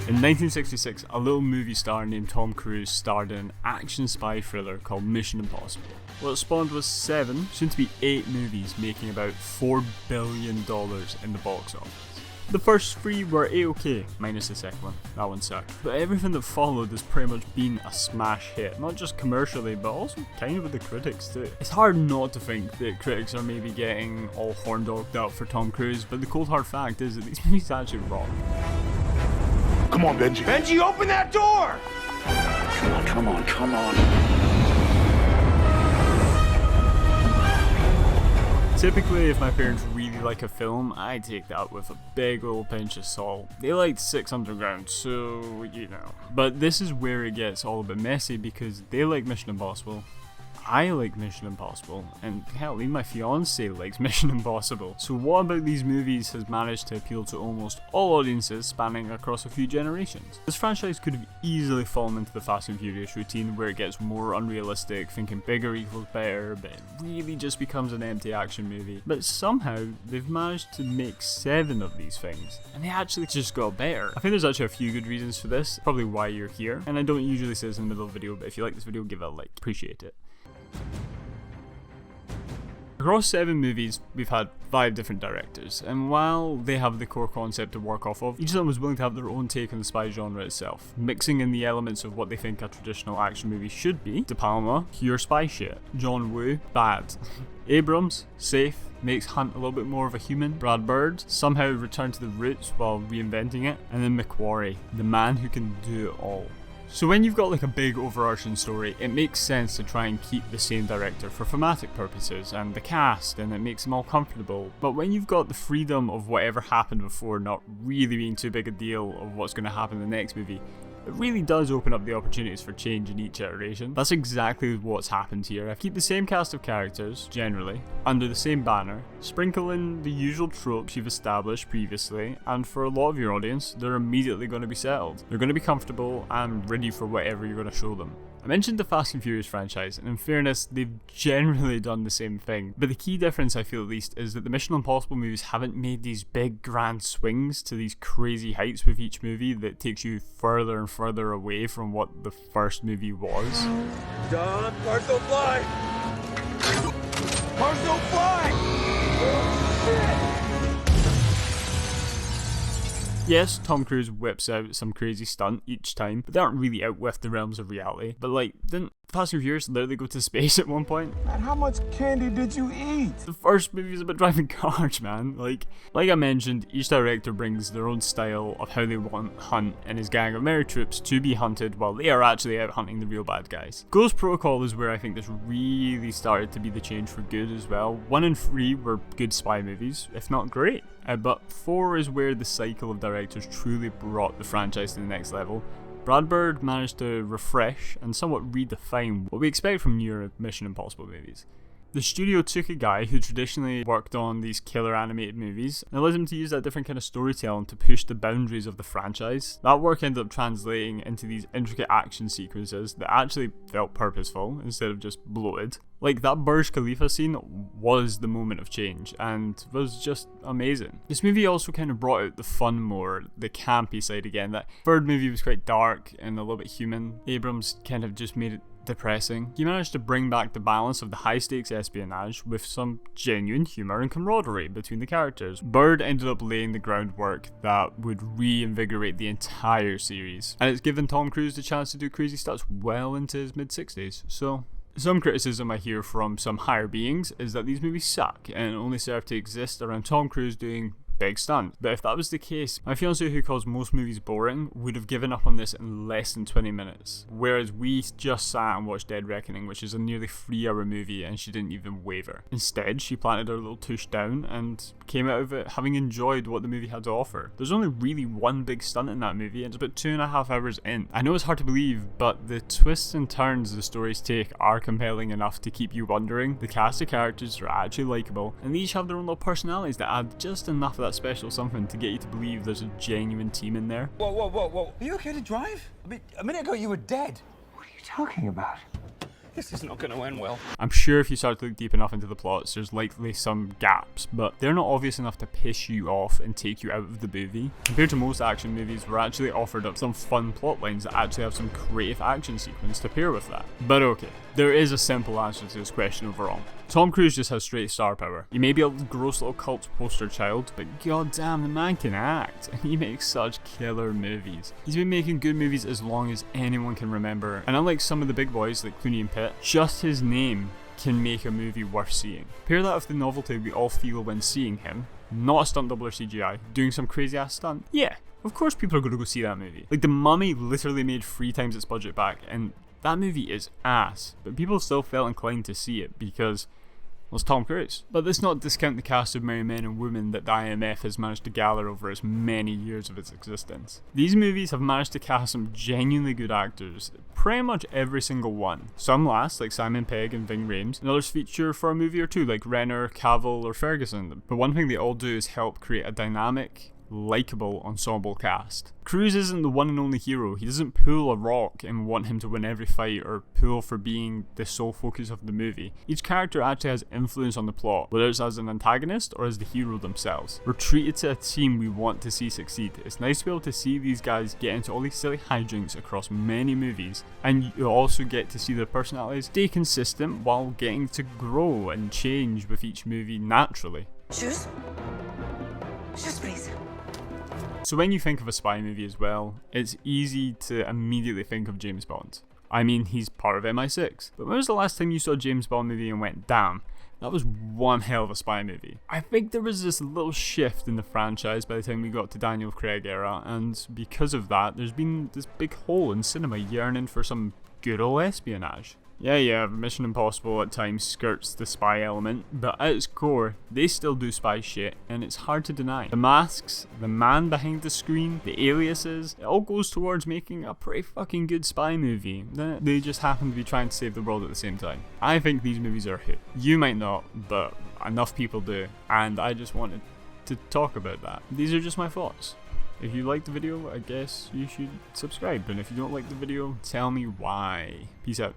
In 1966, a little movie star named Tom Cruise starred in an action spy thriller called Mission Impossible. What it spawned was 7, soon to be 8 movies making about $4 billion in the box office. The first 3 were a-okay, minus the second one, that one sucked. But everything that followed has pretty much been a smash hit, not just commercially but also kind of with the critics too. It's hard not to think that critics are maybe getting all horn-dogged up for Tom Cruise, but the cold hard fact is that these movies actually rock. Come on, Benji. Benji, open that door! Come on, come on, come on. Typically, if my parents really like a film, I take that with a big old pinch of salt. They liked 6 Underground, so, you know. But this is where it gets all a bit messy because they like Mission Impossible. I like Mission Impossible, and hell, even my fiance likes Mission Impossible. So what about these movies has managed to appeal to almost all audiences spanning across a few generations? This franchise could have easily fallen into the Fast and Furious routine where it gets more unrealistic, thinking bigger equals better, but it really just becomes an empty action movie. But somehow, they've managed to make 7 of these things, and they actually just got better. I think there's actually a few good reasons for this, probably why you're here, and I don't usually say this in the middle of the video, but if you like this video, give it a like, appreciate it. Across 7 movies, we've had 5 different directors, and while they have the core concept to work off of, each of them was willing to have their own take on the spy genre itself, mixing in the elements of what they think a traditional action movie should be. De Palma, pure spy shit. John Woo, bad. Abrams, safe, makes Hunt a little bit more of a human. Brad Bird, somehow returned to the roots while reinventing it. And then McQuarrie, the man who can do it all. So when you've got like a big overarching story, it makes sense to try and keep the same director for thematic purposes and the cast, and it makes them all comfortable. But when you've got the freedom of whatever happened before not really being too big a deal of what's going to happen in the next movie, it really does open up the opportunities for change in each iteration. That's exactly what's happened here. I keep the same cast of characters, generally, under the same banner, sprinkle in the usual tropes you've established previously, and for a lot of your audience, they're immediately going to be settled. They're going to be comfortable and ready for whatever you're going to show them. I mentioned the Fast and Furious franchise, and in fairness, they've generally done the same thing, but the key difference I feel at least is that the Mission Impossible movies haven't made these big grand swings to these crazy heights with each movie that takes you further and further away from what the first movie was. Done. Cars don't fly! Cars don't fly! Oh, shit! Yes, Tom Cruise whips out some crazy stunt each time, but they aren't really out with the realms of reality. But like, didn't Fast and Furious literally go to space at one point? Man, how much candy did you eat? The first movie is about driving cars, man. Like I mentioned, each director brings their own style of how they want Hunt and his gang of merry troops to be hunted while they are actually out hunting the real bad guys. Ghost Protocol is where I think this really started to be the change for good as well. 1 and 3 were good spy movies, if not great. But 4 is where the cycle of directors truly brought the franchise to the next level. Brad Bird managed to refresh and somewhat redefine what we expect from newer Mission Impossible movies. The studio took a guy who traditionally worked on these killer animated movies and allowed him to use that different kind of storytelling to push the boundaries of the franchise. That work ended up translating into these intricate action sequences that actually felt purposeful instead of just bloated. Like, that Burj Khalifa scene was the moment of change and was just amazing. This movie also kind of brought out the fun more, the campy side again. That third movie was quite dark and a little bit human. Abrams kind of just made it depressing. He managed to bring back the balance of the high stakes espionage with some genuine humour and camaraderie between the characters. Bird ended up laying the groundwork that would reinvigorate the entire series, and it's given Tom Cruise the chance to do crazy stunts well into his mid-60s, so some criticism I hear from some higher beings is that these movies suck and only serve to exist around Tom Cruise doing big stunt. But if that was the case, my fiance, who calls most movies boring, would have given up on this in less than 20 minutes. Whereas we just sat and watched Dead Reckoning, which is a nearly 3-hour movie, and she didn't even waver. Instead, she planted her little tush down and came out of it having enjoyed what the movie had to offer. There's only really one big stunt in that movie, and it's about 2.5 hours in. I know it's hard to believe, but the twists and turns the stories take are compelling enough to keep you wondering. The cast of characters are actually likeable, and they each have their own little personalities that add just enough of that special something to get you to believe there's a genuine team in there. Whoa. Are you okay to drive? I mean, a minute ago you were dead. What are you talking about? This is not going to end well. I'm sure if you start to look deep enough into the plots, there's likely some gaps, but they're not obvious enough to piss you off and take you out of the movie. Compared to most action movies, we're actually offered up some fun plot lines that actually have some creative action sequence to pair with that. But okay, there is a simple answer to this question overall. Tom Cruise just has straight star power. He may be a gross little cult poster child, but goddamn, the man can act, and he makes such killer movies. He's been making good movies as long as anyone can remember, and unlike some of the big boys like Clooney and Pitt, just his name can make a movie worth seeing. Pair that with the novelty we all feel when seeing him, not a stunt double or CGI, doing some crazy ass stunt. Yeah, of course people are going to go see that movie. Like, The Mummy literally made 3 times its budget back, and that movie is ass, but people still felt inclined to see it because was Tom Cruise. But let's not discount the cast of merry men and women that the IMF has managed to gather over its many years of its existence. These movies have managed to cast some genuinely good actors, pretty much every single one. Some last, like Simon Pegg and Ving Rhames, and others feature for a movie or two, like Renner, Cavill, or Ferguson. But one thing they all do is help create a dynamic, likeable ensemble cast. Cruise isn't the one and only hero. He doesn't pull a Rock and want him to win every fight or pull for being the sole focus of the movie. Each character actually has influence on the plot, whether it's as an antagonist or as the hero themselves. We're treated to a team we want to see succeed. It's nice to be able to see these guys get into all these silly hijinks across many movies, and you also get to see their personalities stay consistent while getting to grow and change with each movie naturally. Shoes? Shoes, please. So when you think of a spy movie as well, it's easy to immediately think of James Bond. I mean, he's part of MI6. But when was the last time you saw a James Bond movie and went, damn, that was one hell of a spy movie? I think there was this little shift in the franchise by the time we got to Daniel Craig era, and because of that, there's been this big hole in cinema yearning for some good old espionage. Yeah, Mission Impossible at times skirts the spy element, but at its core, they still do spy shit, and it's hard to deny. The masks, the man behind the screen, the aliases, it all goes towards making a pretty fucking good spy movie. They just happen to be trying to save the world at the same time. I think these movies are a hit. You might not, but enough people do, and I just wanted to talk about that. These are just my thoughts. If you liked the video, I guess you should subscribe, and if you don't like the video, tell me why. Peace out.